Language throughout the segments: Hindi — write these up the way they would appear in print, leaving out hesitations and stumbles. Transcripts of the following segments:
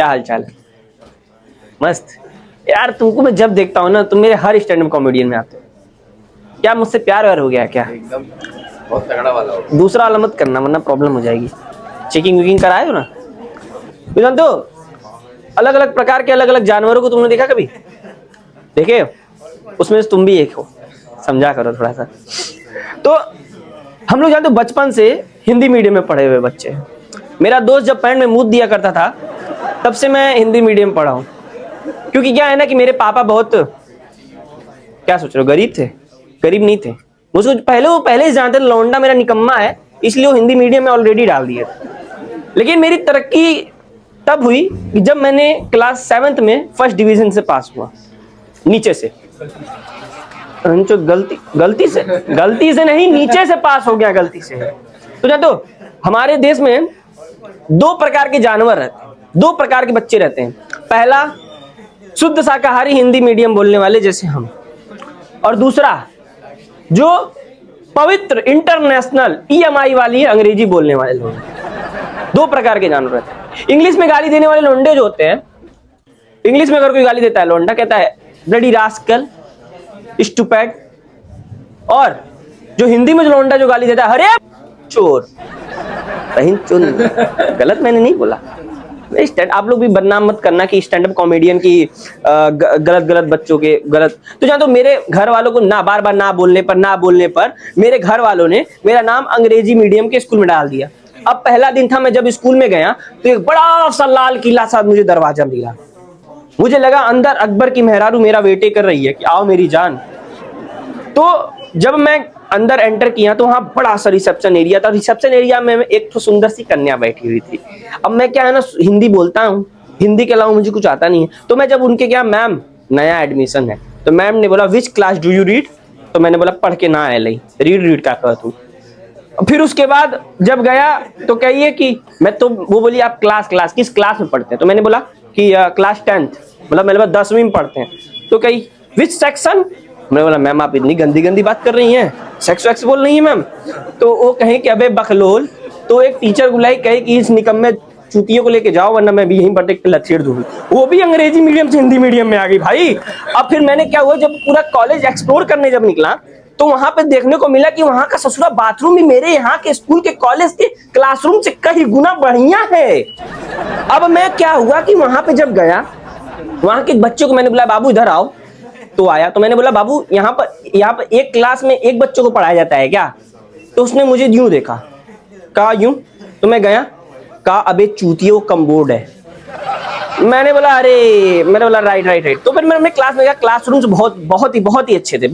क्या हाल चाल है? मस्त यार। तुमको मैं जब देखता हूँ ना, तुम मेरे हर स्टैंड अप कॉमेडियन में आते हो। क्या मुझसे प्यार व्यार हो गया क्या? एकदम बहुत तगड़ा वाला हो। दूसरा वाला मत करना वरना प्रॉब्लम हो जाएगी। चेकिंग वेकिंग कराए हो ना? तो अलग अलग प्रकार के अलग अलग जानवरों को तुमने देखा कभी? देखे? उसमें से तुम भी एक हो। समझा करो थोड़ा सा। तो हम लोग जानते हो बचपन से हिंदी मीडियम में पढ़े हुए बच्चे। मेरा दोस्त जब पैंट में मुंह दिया करता था तब से मैं हिंदी मीडियम पढ़ा हूं। क्योंकि क्या है ना कि मेरे पापा बहुत, क्या सोच रहे हो, गरीब थे? गरीब नहीं थे। मुझको पहले ही जानते थे लौंडा मेरा निकम्मा है, इसलिए वो हिंदी मीडियम में ऑलरेडी डाल दिए। लेकिन मेरी तरक्की तब हुई कि जब मैंने क्लास 7th में फर्स्ट डिवीजन से पास हुआ, नीचे से। जो गलती से नहीं, नीचे से पास हो गया, गलती से। तो जानते हो हमारे देश में दो प्रकार के जानवर रहते हैं, दो प्रकार के बच्चे रहते हैं। पहला शुद्ध शाकाहारी हिंदी मीडियम बोलने वाले जैसे हम, और दूसरा जो पवित्र इंटरनेशनल EMI वाली अंग्रेजी बोलने वाले लोग। दो प्रकार के जानवर रहते हैं। इंग्लिश में गाली देने वाले लोंडे जो होते हैं, इंग्लिश में अगर कोई गाली देता है लोंडा कहता है ब्लडी रास्कल, स्टूपिड। और जो हिंदी में जो लोंडा जो गाली देता है, अरे चोर, गलत मैंने नहीं बोला। आप लोग भी बदनाम मत करना कि स्टैंड अप कॉमेडियन की गलत बच्चों के गलत। तो जानते हो मेरे घर वालों को ना बार बार ना बोलने पर मेरे घर वालों ने मेरा नाम अंग्रेजी मीडियम के स्कूल में डाल दिया। अब पहला दिन था, मैं जब स्कूल में गया तो एक बड़ा सा लाल किला सा मुझे दरवाजा मिला। मुझे लगा अंदर अकबर की मेहरारू मेरा वेटे कर रही है कि आओ मेरी जान। तो जब मैं अंदर एंटर किया तो वहां बड़ा सा रिसेप्शन एरिया था। रिसेप्शन एरिया में एक तो सुंदर सी कन्या बैठी हुई थी। अब मैं क्या है ना, हिंदी बोलता हूँ, हिंदी के अलावा मुझे कुछ आता नहीं है। तो मैं जब उनके क्या, मैम नया एडमिशन है, तो मैम ने बोला which class do you read? तो मैंने बोला पढ़ के ना आए लई, रीड का कहत हूँ। फिर उसके बाद जब गया तो कहिए कि मैं तो, वो बोली आप क्लास किस क्लास में पढ़ते हैं? तो मैंने बोला कि क्लास 10th, मतलब मेरे पास 10वीं में पढ़ते हैं। तो कही विच सेक्शन? मैंने बोला मैम आप इतनी गंदी बात कर रही हैं, सेक्स वैक्स बोल रही हैं मैम। तो वो कहे कि अबे बकलोल। तो एक टीचर बुलाई, कहे कि इस निकम्मे चूतियों को लेके जाओ वरना मैं भी यहीं पर एक लथेड़ दूंगी। वो भी अंग्रेजी मीडियम से हिंदी मीडियम में आ गई भाई। अब फिर मैंने क्या हुआ, जब पूरा कॉलेज एक्सप्लोर करने जब निकला तो वहां पे देखने को मिला कि वहां का ससुरा बाथरूम भी मेरे यहाँ के स्कूल के कॉलेज के क्लासरूम से कहीं गुना बढ़िया है। अब मैं क्या हुआ कि वहां पे जब गया, वहां के बच्चों को मैंने बोला बाबू इधर आओ। तो आया, तो मैंने बोला बाबू यहाँ पर एक क्लास में एक बच्चों को पढ़ाया जाता है क्या? तो उसने मुझे यूं देखा, कहा यूं। तो मैं गया, कहा अबे चूतियों कम बोर्ड है। मैंने बोला राइट। तो फिर मैं अपने क्लास में गया। क्लासरूम्स बहुत ही अच्छे थे।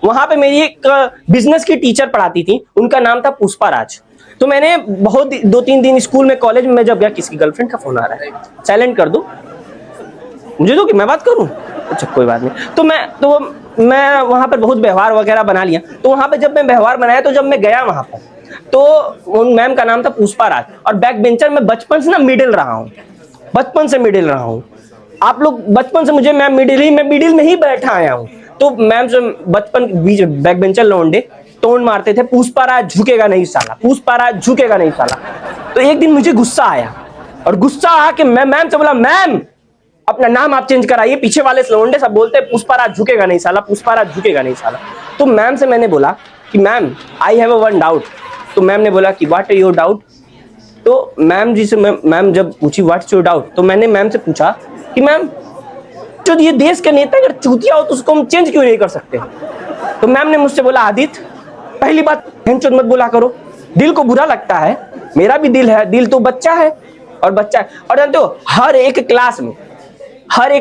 वहां पे मेरी एक बिजनेस की टीचर पढ़ाती थी, उनका नाम था पुष्पा राज। तो मैंने बहुत 2-3 दिन स्कूल में, कॉलेज में जब गया, किसकी गर्लफ्रेंड का फोन आ रहा है, साइलेंट कर दो, मुझे दो कि मैं बात करूं। अच्छा कोई बात नहीं। तो मैं वहां पर बहुत व्यवहार वगैरह बना लिया। तो वहां पे जब मैं व्यवहार बनाया, तो जब मैं गया वहां पर, तो उन मैम का नाम था पुष्पा राज। और बैक बेंचर में बचपन से ना मिडिल रहा हूँ। आप लोग बचपन से मुझे मैं मिडिल में ही बैठा आया हूँ। तो मैम से बचपन बीच बैक बेंचर लौंडे तोड़ मारते थे, पुष्पा राज झुकेगा नहीं साला। तो एक दिन मुझे गुस्सा आया, और गुस्सा आके मैं मैम से बोला मैम अपना नाम आप चेंज कराइए, पीछे वाले लौंडे सब बोलते हैं पुष्पा राज झुकेगा नहीं साला। तो मैम से मैंने बोला कि ma'am I have one doubt. तो मैम ने बोला कि व्हाट इज योर डाउट? तो मैम जी से मैम जब पूछी व्हाट्स योर डाउट, तो मैंने मैम से पूछा कि मैम जो ये देश के नेता अगर चूतिया हो तो उसको हम चेंज क्यों नहीं कर सकते? तो मैम ने मुझसे बोला आदित्य, पहली बात हेंचोद मत बोला करो, दिल को बुरा लगता है, मेरा भी दिल है, दिल तो बच्चा है। और जानते हो हर एक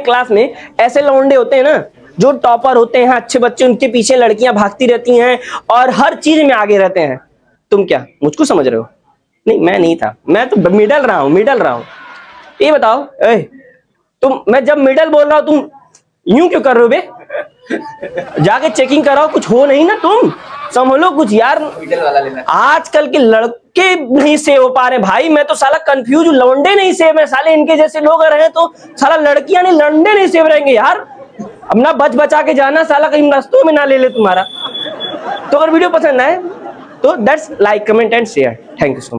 क्लास में ऐसे लौंडे होते हैं ना जो टॉपर होते हैं, अच्छे बच्चे, उनके पीछे लड़कियां भागती रहती हैं और हर चीज में आगे रहते हैं। तुम क्या मुझको समझ रहे हो? नहीं मैं नहीं था, मैं तो मिडल रहा हूं। ये बताओ तुम, मैं जब मिडल बोल रहा हूं तुम यूं क्यों कर रहे हो बे? जाके चेकिंग कराओ, कुछ हो नहीं ना, तुम संभलो कुछ यार। आजकल के लड़के नहीं सेव हो पा रहे भाई, मैं तो साला कंफ्यूज हूँ। लौंडे नहीं सेव है साले, इनके जैसे लोग रहे तो साला लड़कियां नहीं, लौंडे नहीं सेव रहेंगे यार। अब ना बचा के जाना साला, कहीं रास्तों में ना ले तुम्हारा। तो अगर वीडियो पसंद आए तो that's like, comment and share. Thank you so much.